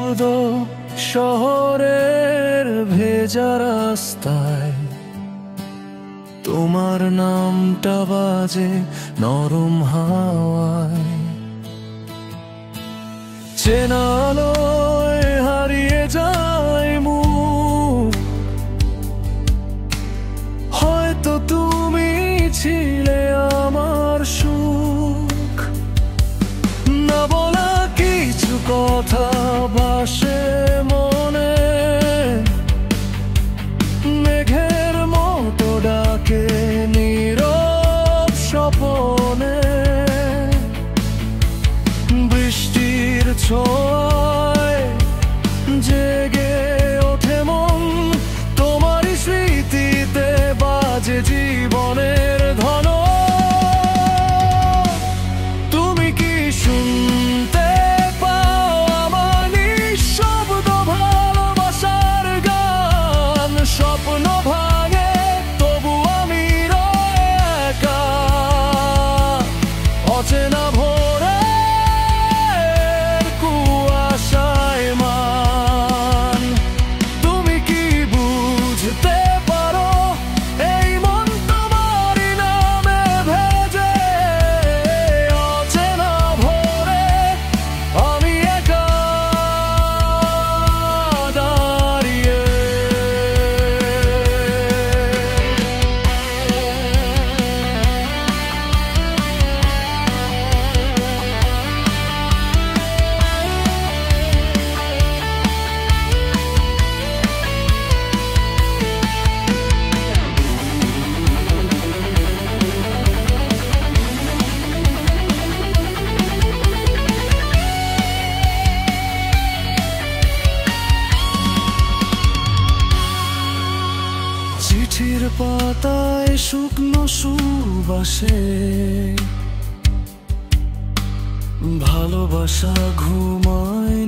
শব্দ শহরের ভেজা রাস্তায়, তোমার নামটা বাজে নরম হাওয়ায়। চেনা আলোয় হারিয়ে যায় মুখ, হয়তো তুমি ছিলে আমার সুখ। না বলা কিছু কথা ভাসে মনে, মেঘের মতো ডাকে নীরব স্বপনে। বৃষ্টির ছোঁয়ায় জেগে ওঠে মন, তোমারই স্মৃতিতে বাজে জীবনের ধন। তুমি কি শুনতে পাও আমার নিঃশব্দ ভালোবাসার গান? স্বপ্ন ভাঙে তবু আমি রয়ে একা, অচেনা ভোরের কুয়াশায় মান। তুমি কি বুঝতে পারো এই মন তোমারই নামে ভেজে? অচেনা ভোরে আমি একা দাঁড়িয়ে। চিঠির পাতায় শুকনো সুবাসে, ভালোবাসা ঘুমায়